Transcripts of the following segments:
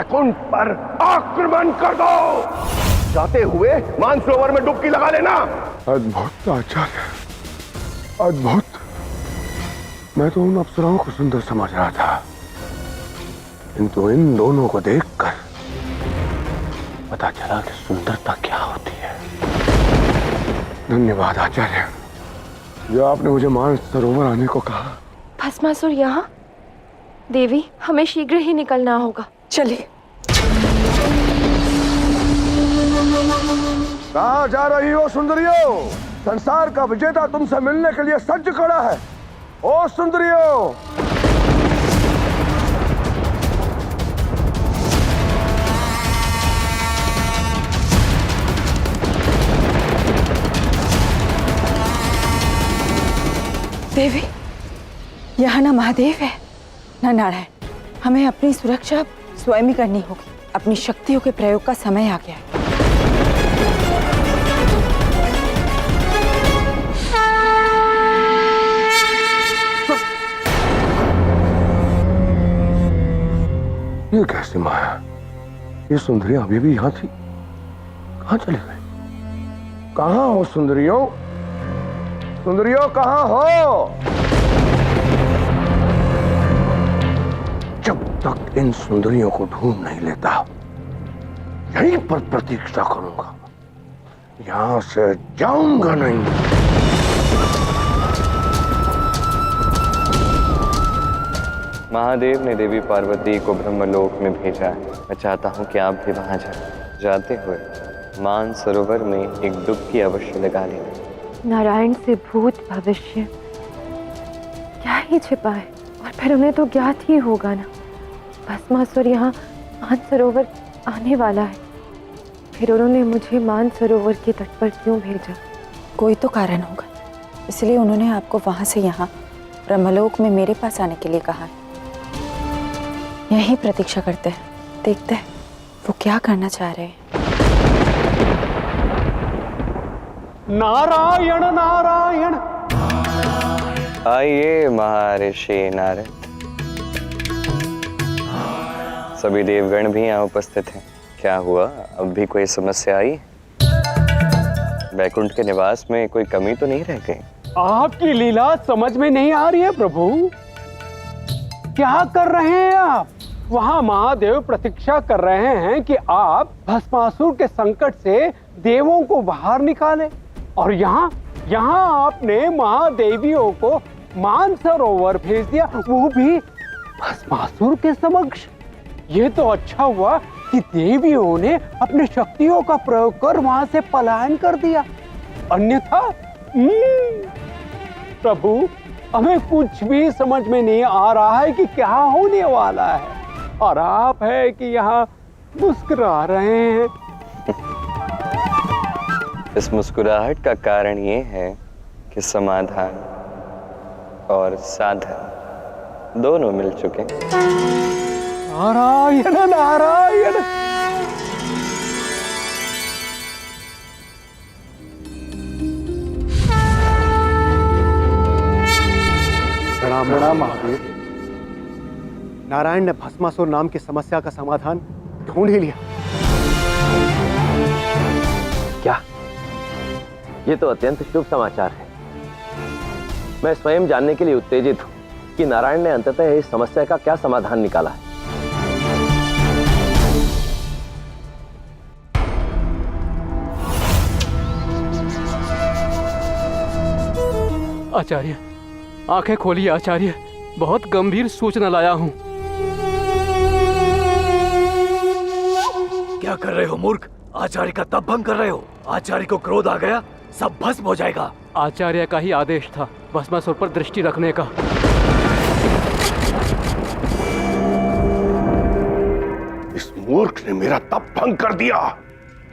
वैकुंठ पर आक्रमण कर दो। जाते हुए मानसरोवर में डुबकी लगा लेना। अद्भुत आचार्य, अद्भुत। मैं तो उन अप्सराओं को सुंदर समझ रहा था, किंतु इन दोनों को देखकर पता चला कि सुंदरता क्या होती है। धन्यवाद आचार्य, जो आपने मुझे मानस सरोवर आने को कहा। भस्मासुर यहाँ? देवी, हमें शीघ्र ही निकलना होगा। चलिए। कहाँ जा रही हो सुंदरियो? संसार का विजेता तुमसे मिलने के लिए सज्ज खड़ा है। ओ सुंदरियो! देवी, यहाँ ना महादेव है ना नारायण। हमें अपनी सुरक्षा स्वयं ही करनी होगी। अपनी शक्तियों के प्रयोग का समय आ गया है। ये कैसी माया? ये सुंदरियां अभी भी यहाँ थी, कहाँ चली गई? कहाँ हो सुंदरियों? सुंदरियों कहाँ हो? जब तक इन सुंदरियों को ढूंढ नहीं लेता, यहीं पर प्रतीक्षा करूंगा, यहां से जाऊंगा नहीं। महादेव ने देवी पार्वती को ब्रह्मलोक में भेजा है। मैं चाहता हूँ कि आप भी वहां जाएं। जाते हुए मानसरोवर में एक डुबकी अवश्य लगा लेना। नारायण से भूत भविष्य क्या ही छिपा है, और फिर उन्हें तो ज्ञात ही होगा ना। भस्मासुर यहाँ मानसरोवर आने वाला है, फिर उन्होंने मुझे मानसरोवर के तट पर क्यों भेजा? कोई तो कारण होगा, इसलिए उन्होंने आपको वहां से यहाँ ब्रह्मलोक में मेरे पास आने के लिए कहा है। यही प्रतीक्षा करते हैं, देखते हैं वो क्या करना चाह रहे हैं। नारायण नारायण। आइए महर्षि नारद। सभी देवगण भी यहाँ उपस्थित हैं। क्या हुआ, अब भी कोई समस्या आई? वैकुंठ के निवास में कोई कमी तो नहीं रह गई? आपकी लीला समझ में नहीं आ रही है प्रभु। क्या कर रहे हैं आप? वहां महादेव प्रतीक्षा कर रहे हैं कि आप भस्मासुर के संकट से देवों को बाहर निकालें, और यहाँ आपने महादेवियों को मानसरोवर भेज दिया, वो भी भस्मासुर के समक्ष। ये तो अच्छा हुआ कि देवियों ने अपनी शक्तियों का प्रयोग कर वहां से पलायन कर दिया, अन्यथा प्रभु हमें कुछ भी समझ में नहीं आ रहा है कि क्या होने वाला है, और आप है कि यहाँ मुस्कुरा रहे हैं। इस मुस्कुराहट का कारण ये है कि समाधान और साधन दोनों मिल चुके। नारायण नारायण। प्रणाम महादेव। नारायण ने भस्मासुर नाम की समस्या का समाधान ढूंढ ही लिया। क्या? ये तो अत्यंत शुभ समाचार है। मैं स्वयं जानने के लिए उत्तेजित हूं कि नारायण ने अंततः इस समस्या का क्या समाधान निकाला है। आचार्य, आंखें खोलिए आचार्य, बहुत गंभीर सूचना लाया हूं। क्या कर रहे हो मूर्ख? आचार्य का तप भंग कर रहे हो। आचार्य को क्रोध आ गया, सब भस्म हो जाएगा। आचार्य का ही आदेश था भस्मासुर पर दृष्टि रखने का। इस मूर्ख ने मेरा तप भंग कर दिया।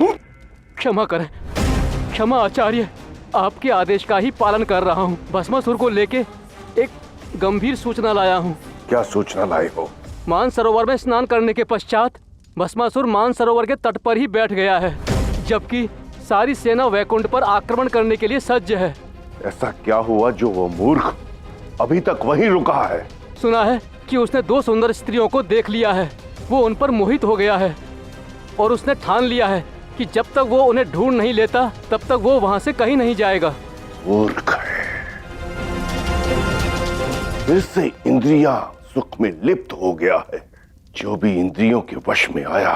क्षमा करें, क्षमा आचार्य, आपके आदेश का ही पालन कर रहा हूँ। भस्मासुर को लेके एक गंभीर सूचना लाया हूँ। क्या सूचना लाए हो? मानसरोवर में स्नान करने के पश्चात भस्मासुर मानसरोवर के तट पर ही बैठ गया है, जबकि सारी सेना वैकुंठ पर आक्रमण करने के लिए सज्ज है। ऐसा क्या हुआ जो वो मूर्ख अभी तक वहीं रुका है? सुना है कि उसने 2 सुंदर स्त्रियों को देख लिया है, वो उन पर मोहित हो गया है और उसने ठान लिया है कि जब तक वो उन्हें ढूंढ नहीं लेता तब तक वो वहां से कहीं नहीं जाएगा। मूर्ख है। फिर से इंद्रियां सुख में लिप्त हो गया है। जो भी इंद्रियों के वश में आया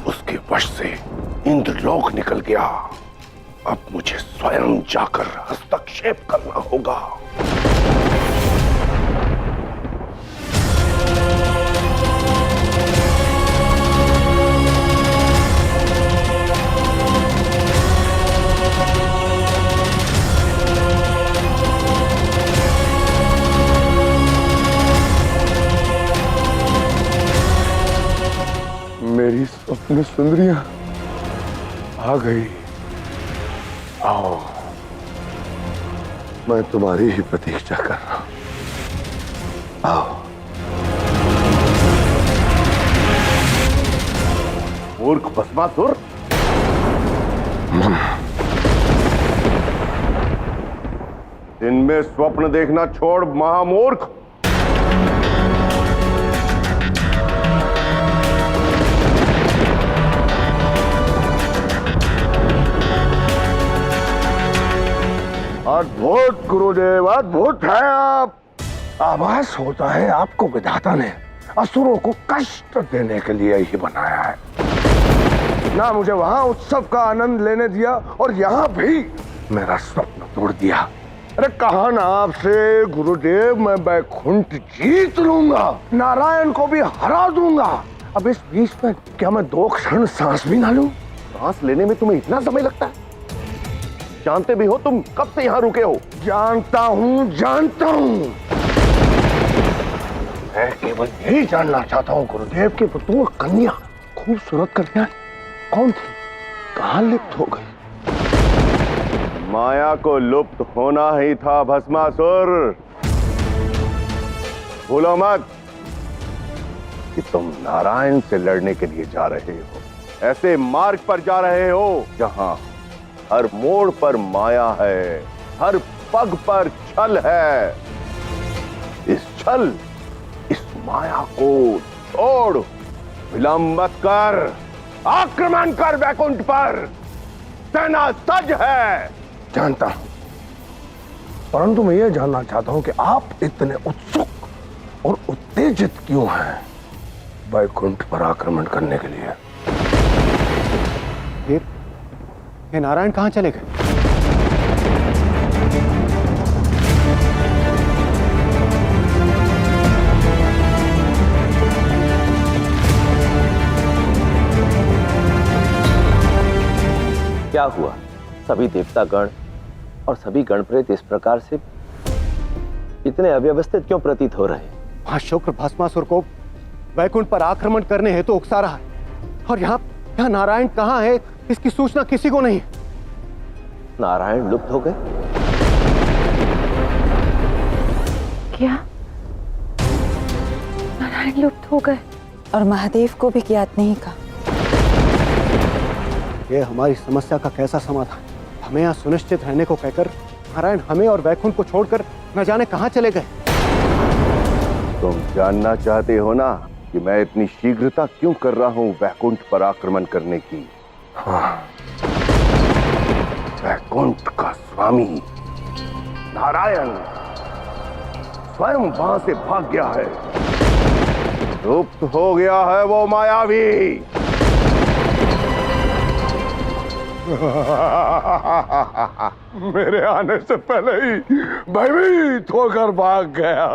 उसके वश से इंद्रलोक निकल गया। अब मुझे स्वयं जाकर हस्तक्षेप करना होगा। मेरी स्वप्न सुंदरियां आ गई। आओ, मैं तुम्हारी ही प्रतीक्षा कर रहा हूं। आओ। मूर्ख भस्मासुर, दिन में स्वप्न देखना छोड़ महामूर्ख। अद्भुत गुरुदेव, अद्भुत है आप। आभास होता है आपको विधाता ने असुरों को कष्ट देने के लिए ही बनाया है। ना मुझे वहां उत्सव का आनंद लेने दिया और यहाँ भी मेरा स्वप्न तोड़ दिया। अरे कहा ना आपसे गुरुदेव, मैं बैकुंठ जीत लूंगा, नारायण को भी हरा दूंगा। अब इस बीच में क्या मैं 2 क्षण सांस भी ना लूं? सांस लेने में तुम्हें इतना समय लगता है? जानते भी हो तुम कब से यहाँ रुके हो? जानता हूँ, जानता हूँ। मैं केवल यही जानना चाहता हूँ गुरुदेव की वो कन्या खूबसूरत कन्या कौन थी, कहाँ लिप्त हो गई? माया को लुप्त होना ही था भस्मासुर। भूलो मत कि तुम नारायण से लड़ने के लिए जा रहे हो। ऐसे मार्ग पर जा रहे हो जहां हर मोड़ पर माया है, हर पग पर छल है। इस छल, इस माया को छोड़, विलंब मत कर, आक्रमण कर वैकुंठ पर। सेना सज है। जानता हूं, परंतु मैं यह जानना चाहता हूं कि आप इतने उत्सुक और उत्तेजित क्यों हैं वैकुंठ पर आक्रमण करने के लिए? ये नारायण कहाँ चले गए? क्या हुआ? सभी देवतागण और सभी गणप्रेत इस प्रकार से इतने अव्यवस्थित क्यों प्रतीत हो रहे हैं? वहां शुक्र भस्मासुर को वैकुंठ पर आक्रमण करने हेतु उकसा रहा है और यहाँ नारायण कहाँ है इसकी सूचना किसी को नहीं। नारायण लुप्त हो गए? क्या नारायण लुप्त हो गए? और महादेव को भी ज्ञात नहीं कहा। ये हमारी समस्या का कैसा समाधान? हमें यहाँ सुनिश्चित रहने को कहकर नारायण हमें और वैकुंठ को छोड़कर न जाने कहाँ चले गए। तुम जानना चाहते हो ना कि मैं इतनी शीघ्रता क्यों कर रहा हूं वैकुंठ पर आक्रमण करने की? हाँ, वैकुंठ का स्वामी नारायण स्वयं वहां से भाग गया है। लुप्त हो गया है वो मायावी। मेरे आने से पहले ही भयभीत होकर भाग गया।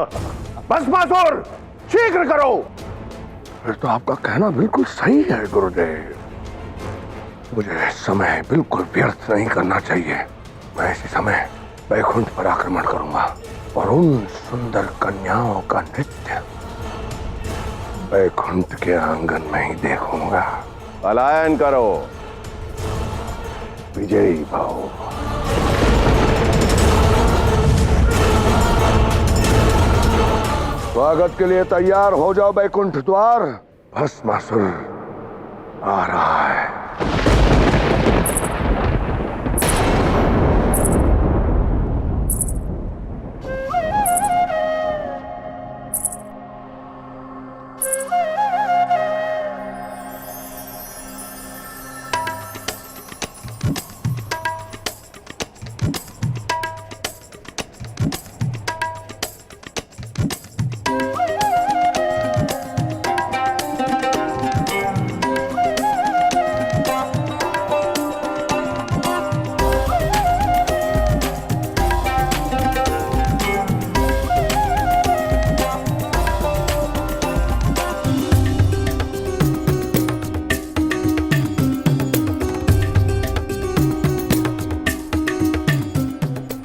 भस्मासुर, शीघ्र करो। फिर तो आपका कहना बिल्कुल सही है गुरुदेव। मुझे समय बिल्कुल व्यर्थ नहीं करना चाहिए। मैं इसी समय वैकुंठ पर आक्रमण करूंगा और उन सुंदर कन्याओं का नृत्य वैकुंठ के आंगन में ही देखूंगा। पलायन करो, विजयी भाव। स्वागत के लिए तैयार हो जाओ वैकुंठ द्वार। भस्मासुर आ रहा है।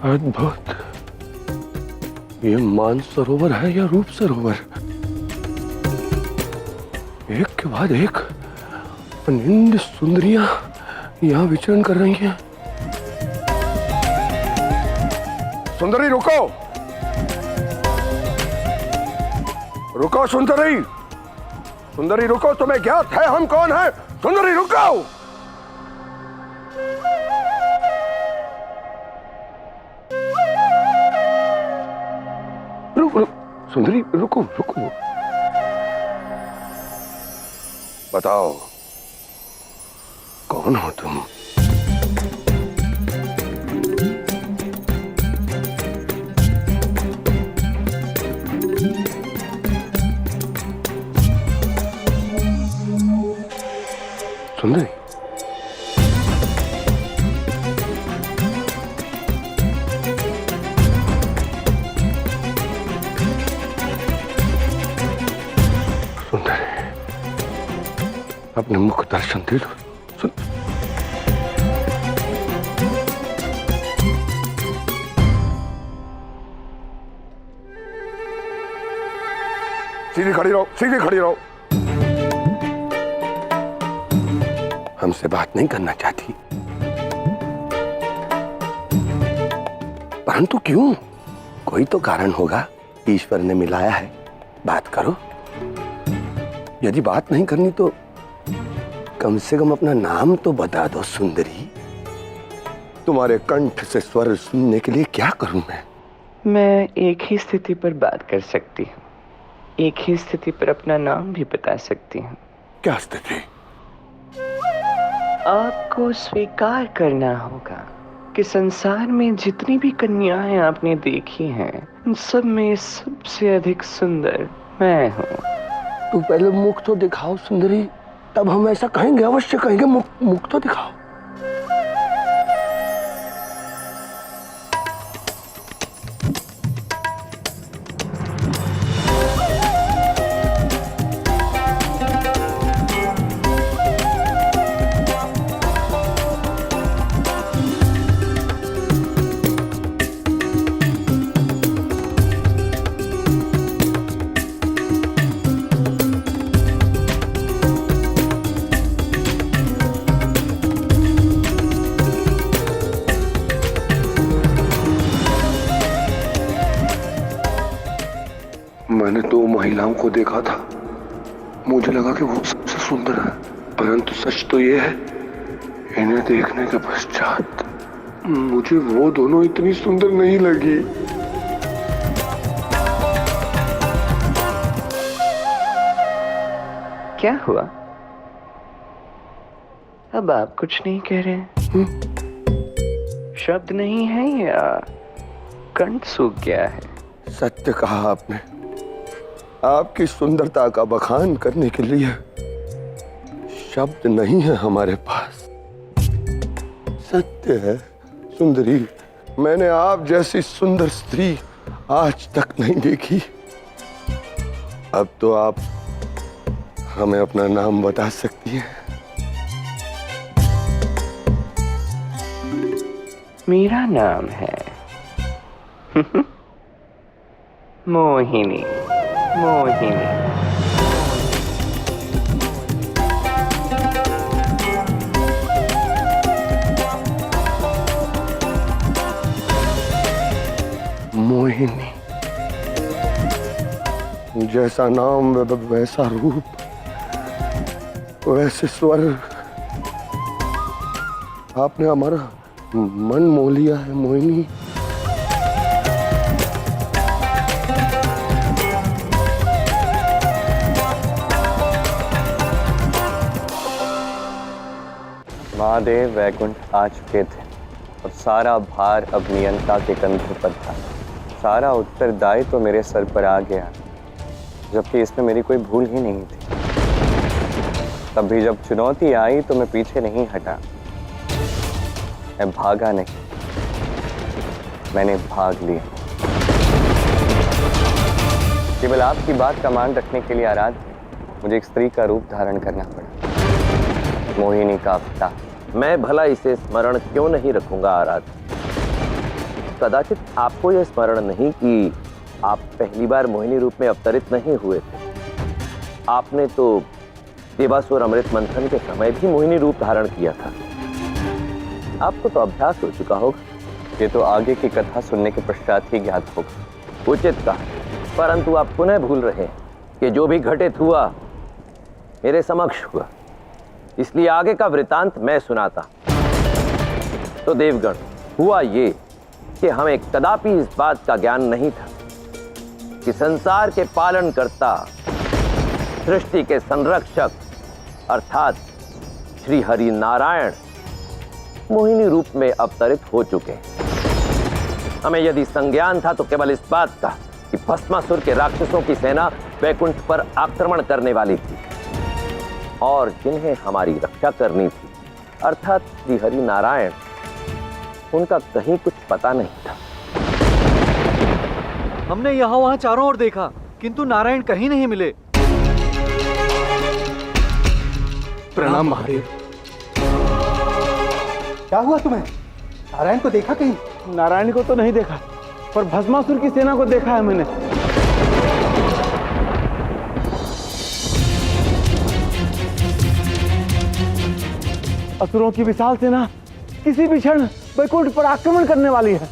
अद्भुत। ये मानसरोवर है या रूप सरोवर? एक के बाद एक अनिंद सुंदरियां यहां विचरण कर रही हैं। सुंदरी रुको, रुको सुंदरी, सुंदरी रुको, तुम्हें ज्ञात है हम कौन हैं? सुंदरी रुको। सुंदरी रुको रुको, बताओ कौन हो तुम? सुंदरी, अपने मुख दर्शन दे दो। सीधी खड़ी रहो, सीधी खड़ी रहो। हमसे बात नहीं करना चाहती, परंतु क्यों? कोई तो कारण होगा, ईश्वर ने मिलाया है। बात करो। यदि बात नहीं करनी तो कम से कम अपना नाम तो बता दो सुंदरी। तुम्हारे कंठ से स्वर सुनने के लिए क्या करूं मैं एक ही स्थिति पर बात कर सकती हूँ, एक ही स्थिति पर अपना नाम भी बता सकती हूँ। क्या स्थिति? आपको स्वीकार करना होगा कि संसार में जितनी भी कन्याएं आपने देखी हैं, उन सब में सबसे अधिक सुंदर मैं हूँ। तू पहले मुख तो दिखाओ सुंदरी, तब हम ऐसा कहेंगे, अवश्य कहेंगे। मुख तो दिखाओ। मैंने 2 महिलाओं को देखा था, मुझे लगा कि वो सबसे सुंदर है, परंतु सच तो ये है, इन्हें देखने के पश्चात मुझे वो दोनों इतनी सुंदर नहीं लगी। क्या हुआ? अब आप कुछ नहीं कह रहे? शब्द नहीं है या कंठ सूख गया है? सत्य कहा आपने। आपकी सुंदरता का बखान करने के लिए शब्द नहीं है हमारे पास। सत्य है सुंदरी, मैंने आप जैसी सुंदर स्त्री आज तक नहीं देखी। अब तो आप हमें अपना नाम बता सकती हैं। मेरा नाम है मोहिनी। मोहिनी। मोहिनी, जैसा नाम वैसा रूप, वैसे स्वर, आपने हमारा मन मोह लिया है मोहिनी। महादेव वैकुंठ आ चुके थे और सारा भार अब नियंता के कंधे पर था। सारा उत्तरदायित्व तो मेरे सर पर आ गया, जबकि इसमें मेरी कोई भूल ही नहीं थी। तब भी जब चुनौती आई तो मैं पीछे नहीं हटा, मैं भागा नहीं, मैंने भाग लिया। केवल आपकी बात का मान रखने के लिए आराध्य मुझे एक स्त्री का रूप धारण करना पड़ा, मोहिनी का अवतार। मैं भला इसे स्मरण क्यों नहीं रखूंगा आराध्य? कदाचित आपको यह स्मरण नहीं कि आप पहली बार मोहिनी रूप में अवतरित नहीं हुए थे। आपने तो देवासुर अमृत मंथन के समय भी मोहिनी रूप धारण किया था। आपको तो अभ्यास हो चुका होगा। ये तो आगे की कथा सुनने के पश्चात ही ज्ञात होगा। उचित कहा, परंतु आप पुनः भूल रहे हैं कि जो भी घटित हुआ मेरे समक्ष हुआ, इसलिए आगे का वृतांत मैं सुनाता। तो देवगण, हुआ ये कि हमें कदापि इस बात का ज्ञान नहीं था कि संसार के पालन करता, सृष्टि के संरक्षक अर्थात श्री हरि नारायण मोहिनी रूप में अवतरित हो चुके हैं। हमें यदि संज्ञान था तो केवल इस बात का कि भस्मासुर के राक्षसों की सेना वैकुंठ पर आक्रमण करने वाली थी और जिन्हें हमारी रक्षा करनी थी अर्थात श्री हरि नारायण, उनका कहीं कुछ पता नहीं था। हमने यहाँ वहाँ चारों ओर देखा, किंतु नारायण कहीं नहीं मिले। प्रणाम महादेव। क्या हुआ तुम्हें? नारायण को देखा कहीं? नारायण को तो नहीं देखा, पर भस्मासुर की सेना को देखा है मैंने। असुरों की विशाल सेना किसी भी क्षण वैकुंठ पर आक्रमण करने वाली है।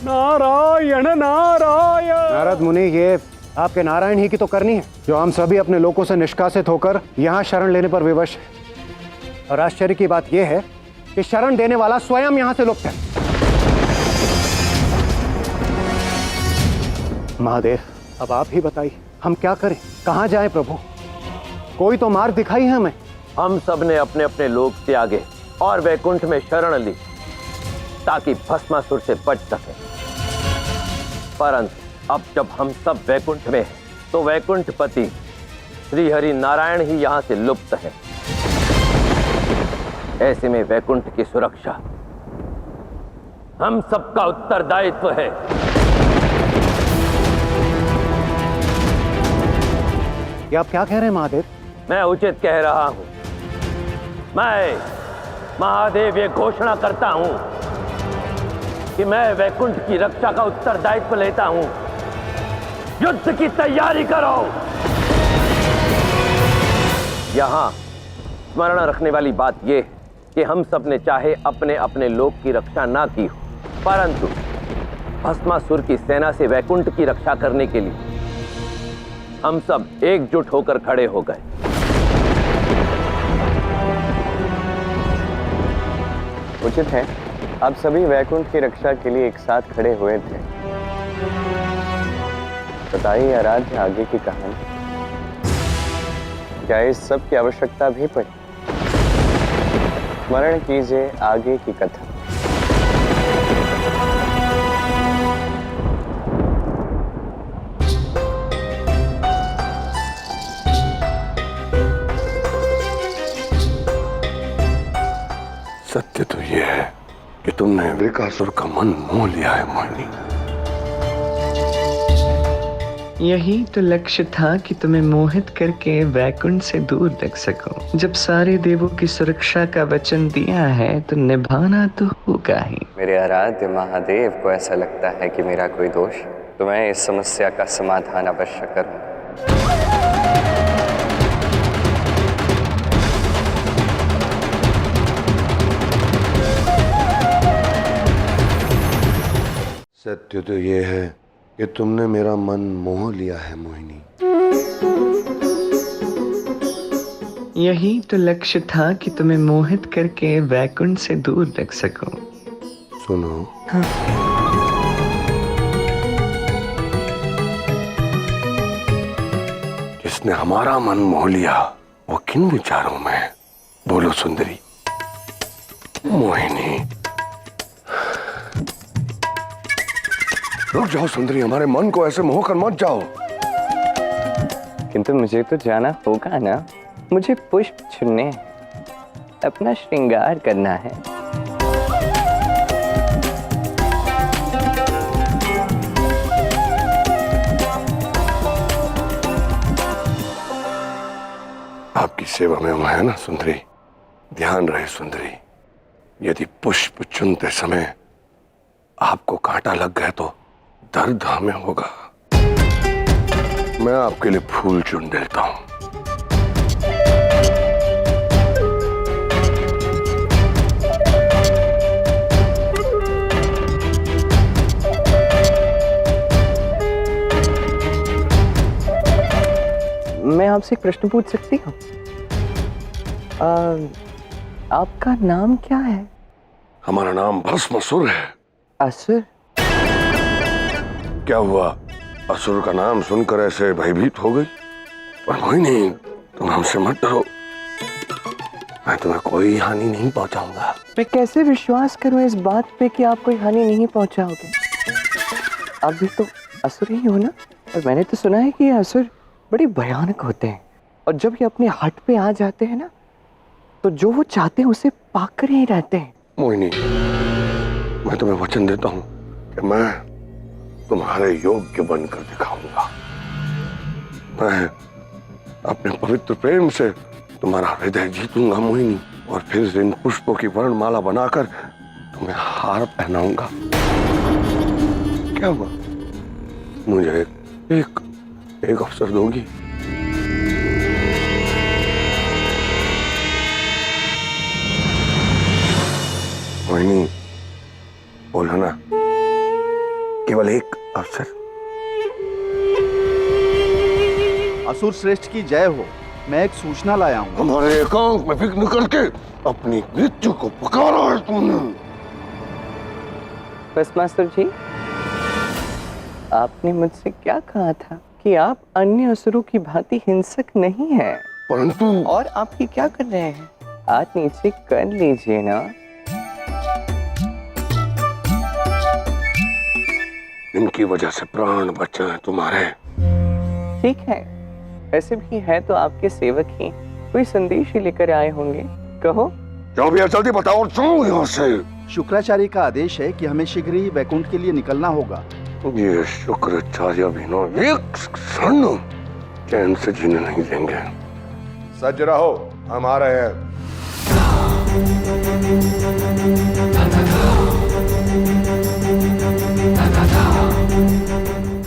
नारायण नारायण। नारद मुनि, ये आपके नारायण ही की तो करनी है, जो हम सभी अपने लोकों से निष्कासित होकर यहाँ शरण लेने पर विवश है। और आश्चर्य की बात यह है कि शरण देने वाला स्वयं यहाँ से लुप्त है। महादेव, अब आप ही बताइए, हम क्या करें, कहाँ जाएं प्रभु? कोई तो मार्ग दिखाई है हमें। हम सब ने अपने अपने लोक त्यागे और वैकुंठ में शरण ली ताकि भस्मासुर से बच सके। परंतु अब जब हम सब वैकुंठ में हैं, तो वैकुंठपति श्री हरि नारायण ही यहाँ से लुप्त है। ऐसे में वैकुंठ की सुरक्षा हम सबका उत्तरदायित्व है। ये आप क्या कह रहे हैं महादेव? मैं उचित कह रहा हूं। मैं महादेव ये घोषणा करता हूं कि मैं वैकुंठ की रक्षा का उत्तरदायित्व लेता हूं। युद्ध की तैयारी करो। यहां स्मरण रखने वाली बात यह है कि हम सब ने चाहे अपने अपने लोक की रक्षा ना की हो, परंतु भस्मासुर की सेना से वैकुंठ की रक्षा करने के लिए हम सब एकजुट होकर खड़े हो गए। उचित है, आप सभी वैकुंठ की रक्षा के लिए एक साथ खड़े हुए थे। बताइए आराध्य, आगे की कहानी। क्या इस सब की आवश्यकता भी पड़ी? स्मरण कीजिए आगे की कथा। सत्य तो यह है कि तुमने वृकासुर का मन मोह लिया है मोहिनी। यही तो लक्ष्य था कि तुम्हें मोहित करके वैकुंठ से दूर रख सकूं। जब सारे देवों की सुरक्षा का वचन दिया है तो निभाना तो होगा ही। मेरे आराध्य महादेव को ऐसा लगता है कि मेरा कोई दोष, तो मैं इस समस्या का समाधान अवश्य करूंगा। सत्य तो यह है कि तुमने मेरा मन मोह लिया है मोहिनी। यही तो लक्ष्य था कि तुम्हें मोहित करके वैकुंठ से दूर रख सकूं। सुनो, हाँ। जिसने हमारा मन मोह लिया वो किन विचारों में है? बोलो सुंदरी। मोहिनी, रुक जाओ सुंदरी, हमारे मन को ऐसे मोह कर मत जाओ। किंतु मुझे तो जाना होगा ना, मुझे पुष्प चुनने हैं, अपना श्रृंगार करना है। आपकी सेवा में हुआ है ना सुंदरी। ध्यान रहे सुंदरी, यदि पुष्प चुनते समय आपको कांटा लग गया तो दर्द हमें होगा। मैं आपके लिए फूल चुन देता हूं। मैं आपसे एक प्रश्न पूछ सकती हूँ? आपका नाम क्या है? हमारा नाम भस्मासुर है। असुर? क्या हुआ, असुर का नाम सुनकर ऐसे भयभीत हो गई? पर कोई नहीं, तुम हमसे मत डरो, मैं तुम्हें कोई हानि नहीं पहुंचाऊंगा। मैं कैसे विश्वास करूं इस बात पे कि आप कोई हानि नहीं पहुंचाओगे? आप भी तो असुर ही हो ना? और मैंने तो सुना है कि ये असुर बड़े भयानक होते हैं और जब ये अपने हट पे आ जाते हैं ना, तो जो वो चाहते हैं उसे पाकर ही रहते हैं। मोहिनी, मैं तुम्हें वचन देता हूं कि मैं तुम्हारे योग्य बनकर दिखाऊंगा। मैं अपने पवित्र प्रेम से तुम्हारा हृदय जीतूंगा मोहिनी, और फिर इन पुष्पों की वर्णमाला बनाकर तुम्हें हार पहनाऊंगा। क्या हुआ, मुझे एक अवसर दोगी? मोहिनी, बोलो ना, केवल एक अवसर। असुर श्रेष्ठ की जय हो। मैं एक सूचना लाया हूँ। हमारे एकांत में विघ्न करके अपनी मृत्यु को पुकारा है तुमने। भस्मासुर जी, आपने मुझसे क्या कहा था कि आप अन्य असुरों की भांति हिंसक नहीं हैं? परंतु और आप ये क्या कर रहे हैं? हाथ नीचे कर लीजिए ना। इनकी वजह से प्राण बचे हैं तुम्हारे। ठीक है, ऐसे भी है तो आपके सेवक ही, कोई संदेश ही लेकर आए होंगे। कहो। जो भी है जल्दी बताओ, जाओ यहाँ से। शुक्राचार्य का आदेश है कि हमें शीघ्र ही वैकुंठ के लिए निकलना होगा। ये शुक्राचार्य भी ना एक क्षण चैन से जीने नहीं देंगे। सज रहो, हम आ रहे हैं।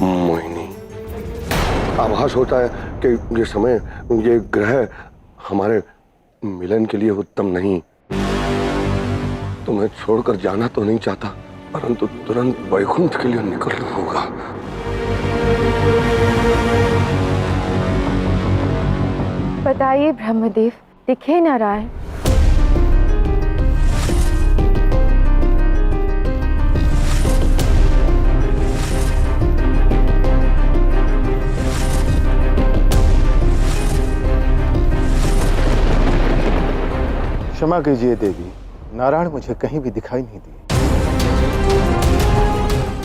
मोहिनी, आभास होता है कि ये समय, ये ग्रह हमारे मिलन के लिए उत्तम नहीं। तुम्हें छोड़कर जाना तो नहीं चाहता, परंतु तुरंत वैकुंठ के लिए निकलना होगा। बताइए ब्रह्मदेव, दिखे नारायण? क्षमा कीजिए देवी, नारायण मुझे कहीं भी दिखाई नहीं दिए।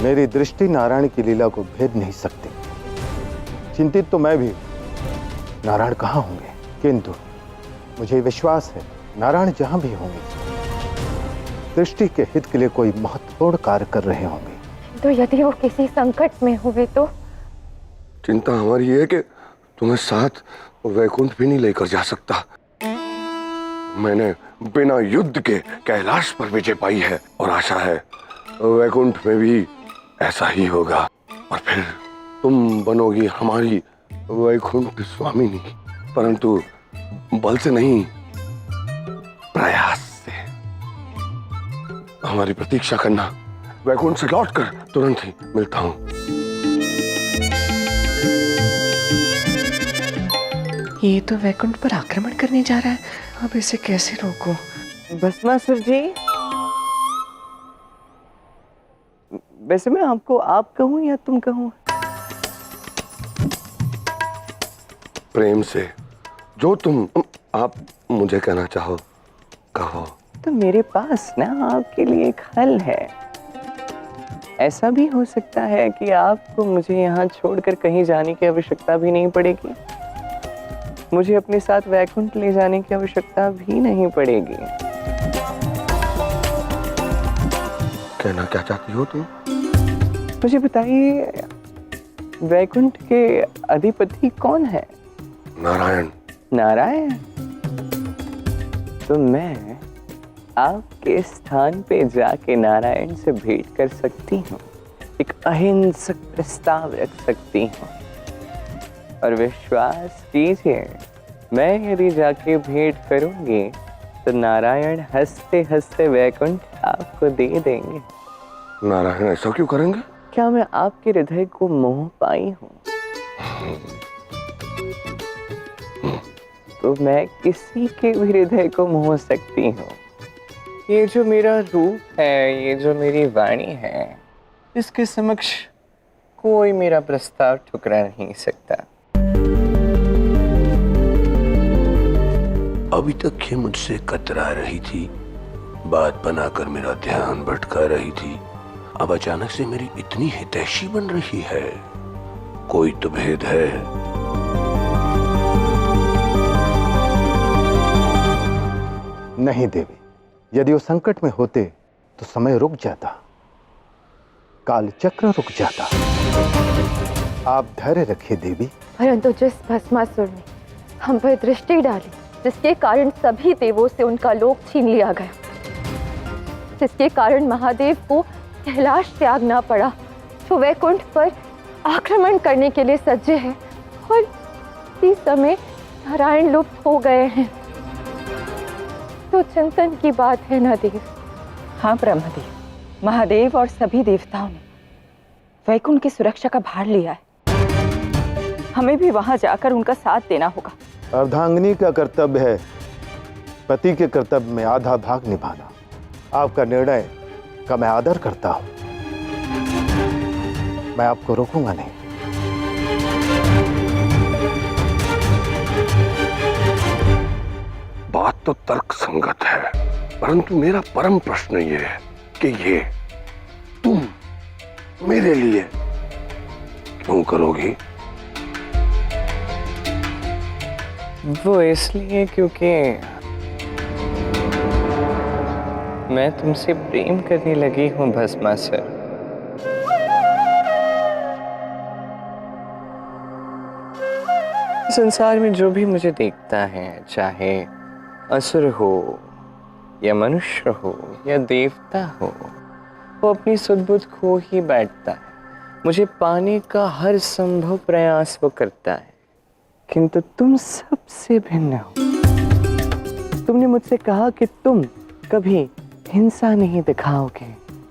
मेरी दृष्टि नारायण की लीला को भेद नहीं सकती। चिंतित तो मैं भी, नारायण कहाँ होंगे, किंतु मुझे विश्वास है नारायण जहां भी होंगे दृष्टि के हित के लिए कोई महत्वपूर्ण कार्य कर रहे होंगे। तो यदि वो किसी संकट में हुए तो? चिंता हमारी है कि तुम्हें साथ वैकुंठ भी नहीं लेकर जा सकता। मैंने बिना युद्ध के कैलाश पर विजय पाई है और आशा है वैकुंठ में भी ऐसा ही होगा, और फिर तुम बनोगी हमारी वैकुंठ स्वामिनी, परंतु बल से नहीं, प्रयास से। हमारी प्रतीक्षा करना, वैकुंठ से लौटकर तुरंत ही मिलता हूं। ये तो वैकुंठ पर आक्रमण करने जा रहा है, अब इसे कैसे रोको? भस्मासुर जी, वैसे मैं आपको आप कहूं या तुम कहूं? प्रेम से, जो तुम आप मुझे कहना चाहो कहो। तो मेरे पास ना आपके लिए एक हल है। ऐसा भी हो सकता है कि आपको मुझे यहाँ छोड़कर कहीं जाने की आवश्यकता भी नहीं पड़ेगी, मुझे अपने साथ वैकुंठ ले जाने की आवश्यकता भी नहीं पड़ेगी। कहना क्या चाहती हो तुम? मुझे बताइए, वैकुंठ के अधिपति कौन है? नारायण। नारायण? तो मैं आपके स्थान पे जाके नारायण से भेंट कर सकती हूँ, एक अहिंसक प्रस्ताव रख सकती हूँ। और विश्वास कीजिए, मैं यदि जाके भेंट करूंगी तो नारायण हंसते हंसते वैकुंठ आपको दे देंगे। नारायण ऐसा क्यों करेंगे? क्या मैं आपके हृदय को मोह पाई हूँ तो मैं किसी के भी हृदय को मोह सकती हूँ। ये जो मेरा रूप है, ये जो मेरी वाणी है, इसके समक्ष कोई मेरा प्रस्ताव ठुकरा नहीं सकता। अभी तक ये मुझसे कतरा रही थी, बात बनाकर मेरा ध्यान भटका रही थी। अब अचानक से मेरी इतनी हितैषी बन रही है। कोई तो भेद है। नहीं देवी, यदि वो संकट में होते तो समय रुक जाता, काल चक्र रुक जाता। आप धैर्य रखिए देवी। परंतु जिस भस्मासुर ने हम पर दृष्टि डाली, जिसके कारण सभी देवों से उनका लोक छीन लिया गया, जिसके कारण महादेव को कैलाश त्यागना पड़ा, जो वैकुंठ पर आक्रमण करने के लिए सज्जे है, और इसी समय नारायण लुप्त हो गए हैं, तो चिंतन की बात है ना देव। हाँ ब्रह्मदेव, महादेव और सभी देवताओं ने वैकुंठ की सुरक्षा का भार लिया है। हमें भी वहां जाकर उनका साथ देना होगा। अर्धांगिनी का कर्तव्य है पति के कर्तव्य में आधा भाग निभाना। आपका निर्णय का मैं आदर करता हूं, मैं आपको रोकूंगा नहीं। बात तो तर्क संगत है, परंतु मेरा परम प्रश्न ये है कि ये तुम मेरे लिए क्यों करोगी? वो इसलिए क्योंकि मैं तुमसे प्रेम करने लगी हूँ भस्मासुर। संसार में जो भी मुझे देखता है, चाहे असुर हो या मनुष्य हो या देवता हो, वो अपनी सुध-बुध खो ही बैठता है। मुझे पाने का हर संभव प्रयास वो करता है, किंतु तुम सबसे भिन्न हो। तुमने मुझसे कहा कि तुम कभी हिंसा नहीं दिखाओगे,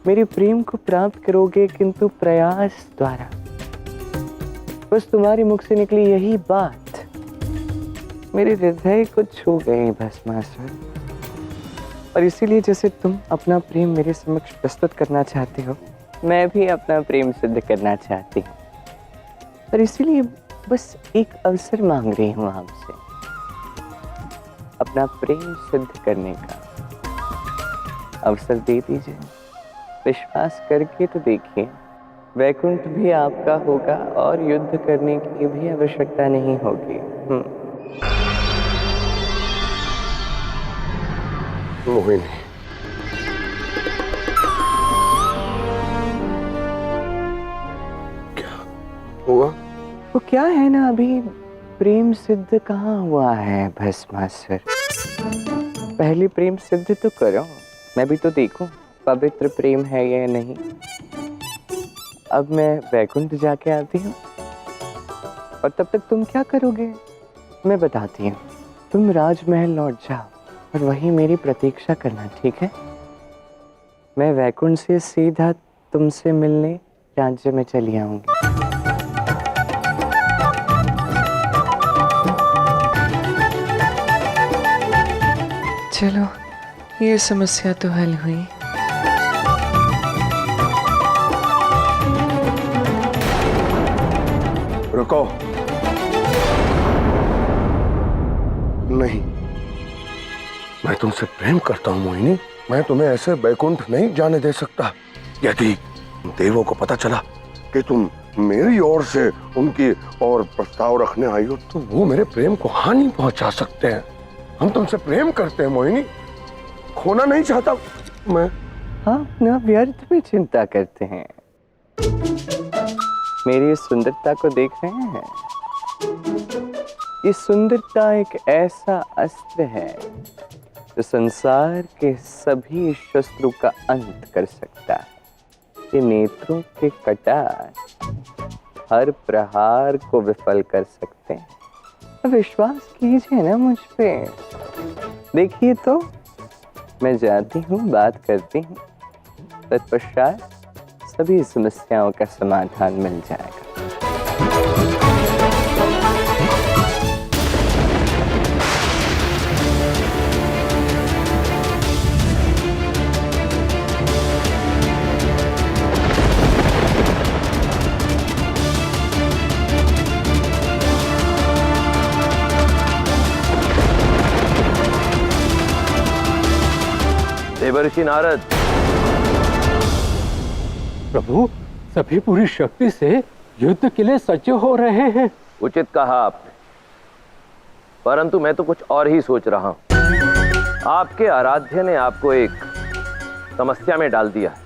मेरे प्रेम को प्राप्त करोगे, किंतु प्रयास द्वारा। बस तुम्हारे मुख से निकली यही बात मेरे हृदय को छू गई भस्मासुर। और इसीलिए जैसे तुम अपना प्रेम मेरे समक्ष प्रस्तुत करना चाहते हो, मैं भी अपना प्रेम सिद्ध करना चाहती हूँ। और इसीलिए बस एक अवसर मांग रही हूँ आपसे, अपना प्रेम सिद्ध करने का अवसर दे दीजिए। विश्वास करके तो देखिए, वैकुंठ भी आपका होगा और युद्ध करने की भी आवश्यकता नहीं होगी। मोहिनी, क्या हुआ? वो क्या है ना, अभी प्रेम सिद्ध कहाँ हुआ है भस्मासुर। पहले प्रेम सिद्ध तो करो, मैं भी तो देखूं पवित्र प्रेम है या नहीं। अब मैं वैकुंठ जाके आती हूँ, और तब तक तुम क्या करोगे मैं बताती हूँ। तुम राजमहल लौट जाओ और वहीं मेरी प्रतीक्षा करना, ठीक है? मैं वैकुंठ से सीधा तुमसे मिलने राज्य में चली आऊंगी। चलो, ये समस्या तो हल हुई। रुको, नहीं, मैं तुमसे प्रेम करता हूं मोहिनी। मैं तुम्हें ऐसे बैकुंठ नहीं जाने दे सकता। यदि देवों को पता चला कि तुम मेरी ओर से उनकी और प्रस्ताव रखने आई हो, तो वो मेरे प्रेम को हानि पहुंचा सकते हैं। हम तुमसे प्रेम करते हैं मोहिनी, खोना नहीं चाहता मैं। हाँ, ना व्यर्थ में चिंता करते हैं। मेरी इस सुंदरता को देख रहे हैं? ये सुंदरता एक ऐसा अस्त्र है जो संसार के सभी शस्त्रों का अंत कर सकता है, ये नेत्रों के कटार हर प्रहार को विफल कर सकते हैं। अब विश्वास कीजिए ना मुझ पे। देखिए तो, मैं जाती हूँ, बात करती हूँ, तत्पश्चात सभी समस्याओं का समाधान मिल जाएगा। देवर्षि नारद, प्रभु सभी पूरी शक्ति से युद्ध के लिए सज्ज हो रहे हैं। उचित कहा आपने, परंतु मैं तो कुछ और ही सोच रहा हूं। आपके आराध्य ने आपको एक समस्या में डाल दिया है।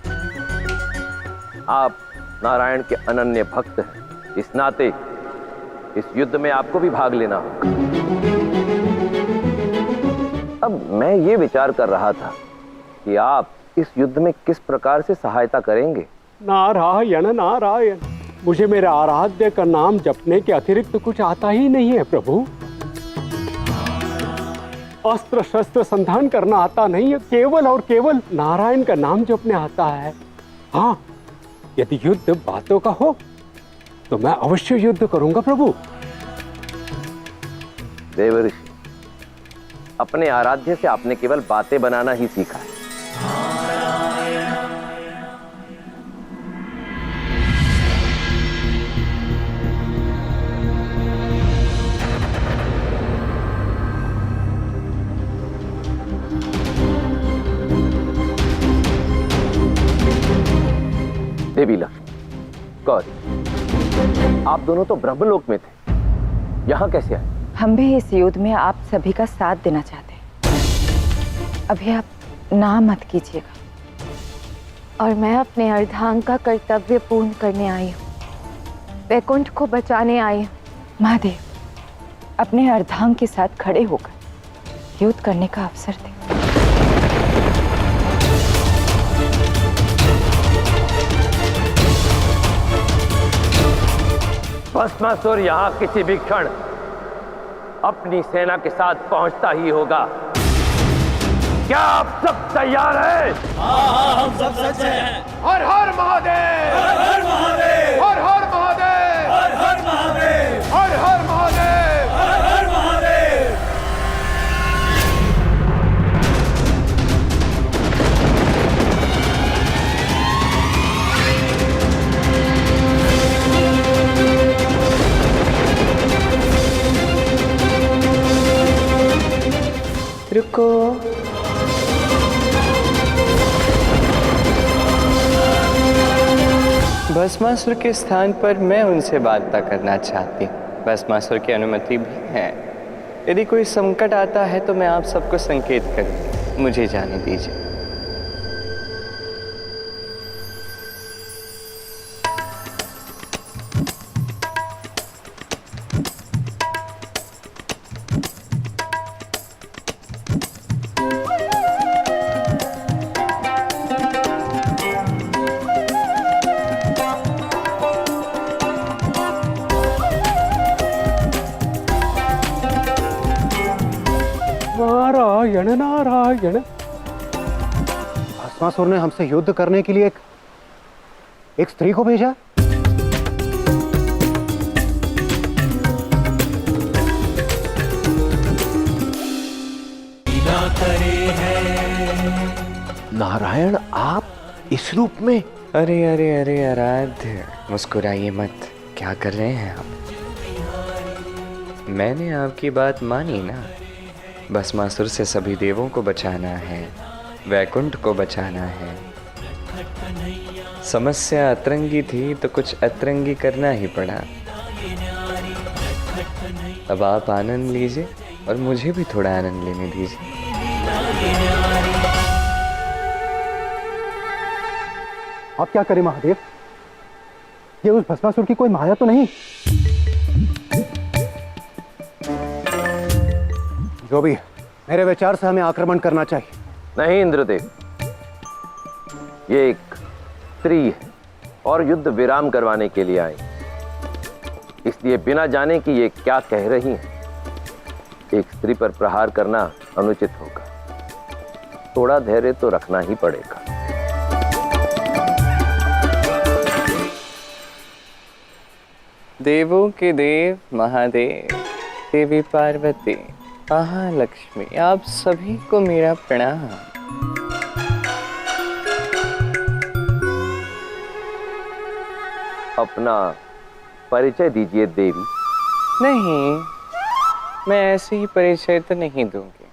आप नारायण के अनन्य भक्त हैं, इस नाते इस युद्ध में आपको भी भाग लेना होगा। अब मैं ये विचार कर रहा था कि आप इस युद्ध में किस प्रकार से सहायता करेंगे। नारायण नारायण, मुझे मेरे आराध्य का नाम जपने के अतिरिक्त कुछ आता ही नहीं है प्रभु। अस्त्र शस्त्र संधान करना आता नहीं है, केवल और केवल नारायण का नाम जपने आता है। हाँ, यदि युद्ध बातों का हो तो मैं अवश्य युद्ध करूंगा प्रभु। देवर्षि, अपने आराध्य से आपने केवल बातें बनाना ही सीखा है। देवी लक्ष्मी, गौरी, आप दोनों तो ब्रह्मलोक में थे, यहाँ कैसे आए? हम भी इस युद्ध में आप सभी का साथ देना चाहते हैं। अभी आप ना मत कीजिएगा। और मैं अपने अर्धांग का कर्तव्य पूर्ण करने आई हूँ, वैकुंठ को बचाने आई हूँ। महादेव, अपने अर्धांग के साथ खड़े होकर युद्ध करने का अवसर दें। भस्मासुर यहाँ किसी भी क्षण अपनी सेना के साथ पहुंचता ही होगा। क्या आप सब तैयार हैं? हाँ, हम सब सच हैं। हर हर महादेव, हर हर महादेव, हर हर महादेव, हर हर महादेव, हर हर महादेव, हर हर महादेव। रुको, भस्मासुर के स्थान पर मैं उनसे वार्ता करना चाहती हूँ। भस्मासुर की अनुमति भी है। यदि कोई संकट आता है तो मैं आप सबको संकेत करूँ, मुझे जाने दीजिए। नारायण नारायण। भस्मासुर ने हमसे युद्ध करने के लिए एक स्त्री को भेजा। नारायण, आप इस रूप में? अरे अरे अरे आराध्य, मुस्कुराइए मत। क्या कर रहे हैं आप? मैंने आपकी बात मानी ना। भस्मासुर से सभी देवों को बचाना है, वैकुंठ को बचाना है। समस्या अतरंगी थी तो कुछ अतरंगी करना ही पड़ा। अब आप आनंद लीजिए और मुझे भी थोड़ा आनंद लेने दीजिए। आप क्या करें महादेव? ये उस भस्मासुर की कोई माया तो नहीं? जो भी, मेरे विचार से हमें आक्रमण करना चाहिए। नहीं इंद्रदेव, ये एक स्त्री है और युद्ध विराम करवाने के लिए आई, इसलिए बिना जाने कि ये क्या कह रही हैं, एक स्त्री पर प्रहार करना अनुचित होगा। थोड़ा धैर्य तो रखना ही पड़ेगा। देवों के देव महादेव, देवी पार्वती, महालक्ष्मी, आप सभी को मेरा प्रणाम। अपना परिचय दीजिए देवी। नहीं, मैं ऐसे ही परिचय तो नहीं दूंगी।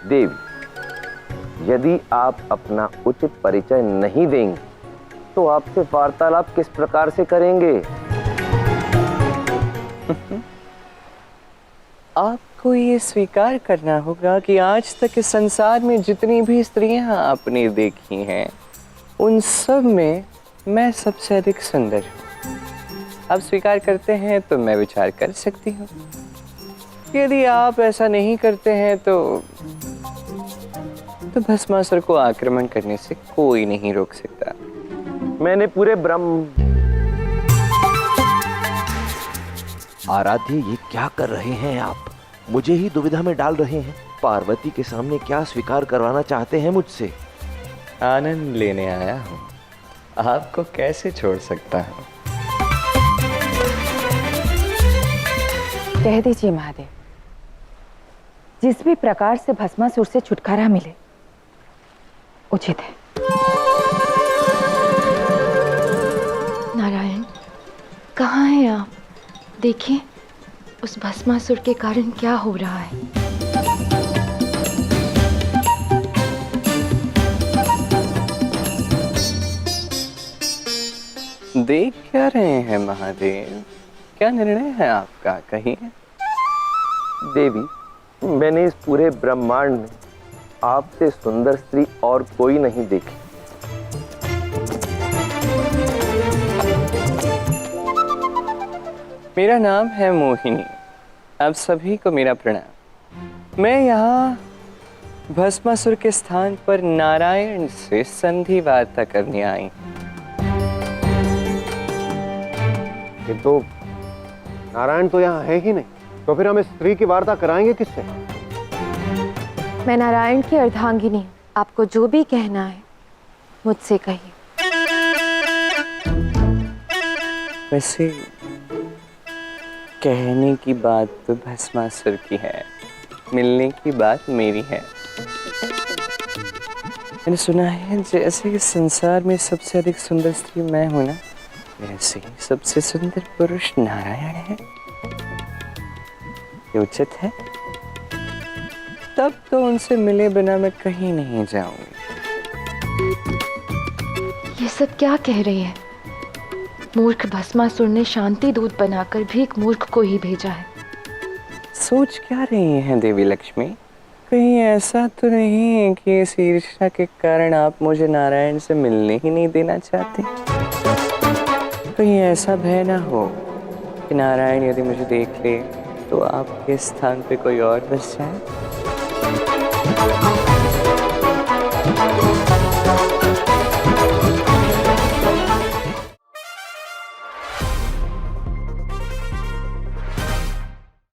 देवी, यदि आप अपना उचित परिचय नहीं देंगे तो आपसे वार्तालाप किस प्रकार से करेंगे? आपको ये स्वीकार करना होगा कि आज तक इस संसार में जितनी भी स्त्रियां आपने देखी हैं, उन सब में मैं सबसे अधिक सुंदर हूँ। आप स्वीकार करते हैं तो मैं विचार कर सकती हूँ। यदि आप ऐसा नहीं करते हैं तो भस्मासुर को आक्रमण करने से कोई नहीं रोक सकता। मैंने पूरे ब्रह्म। आराध्य, ये क्या कर रहे हैं आप? मुझे ही दुविधा में डाल रहे हैं। पार्वती के सामने क्या स्वीकार करवाना चाहते हैं मुझसे? आनंद लेने आया हूँ, आपको कैसे छोड़ सकता हूँ। कह दीजिए महादेव, जिस भी प्रकार से भस्मासुर से छुटकारा मिले उचित है। नारायण, कहाँ हैं आप? देखिए, उस भस्मासुर के कारण क्या हो रहा है। देख क्या रहे हैं महादेव? क्या निर्णय है आपका, कहिए। देवी, मैंने इस पूरे ब्रह्मांड में आपसे सुंदर स्त्री और कोई नहीं देखी। मेरा नाम है मोहिनी। आप सभी को मेरा प्रणाम। मैं यहाँ भस्मासुर के स्थान पर नारायण से संधि वार्ता करने आई। किंतु नारायण तो यहाँ है ही नहीं, तो फिर हम इस स्त्री की वार्ता कराएंगे किससे? मैं नारायण की अर्धांगिनी हूँ। आपको जो भी कहना है मुझसे कहिए। वैसे कहने की बात तो भस्मासुर की है, मिलने की बात मेरी है। मैंने सुना है जैसे इस संसार में सबसे अधिक सुंदर स्त्री मैं हूं ना, वैसे ही सबसे सुंदर पुरुष नारायण है। ये उचित है? तब तो उनसे मिले बिना मैं कहीं नहीं जाऊंगी। ये सब क्या कह रही है? मूर्ख भस्मासुर ने शांति दूत बनाकर भी एक मूर्ख को ही भेजा है। सोच क्या रही हैं देवी लक्ष्मी? कहीं ऐसा तो नहीं कि इस ईर्ष्या के कारण आप मुझे नारायण से मिलने ही नहीं देना चाहते? कहीं ऐसा भय ना हो कि नारायण यदि मुझे देख ले तो आपके स्थान पे कोई और बस जाए?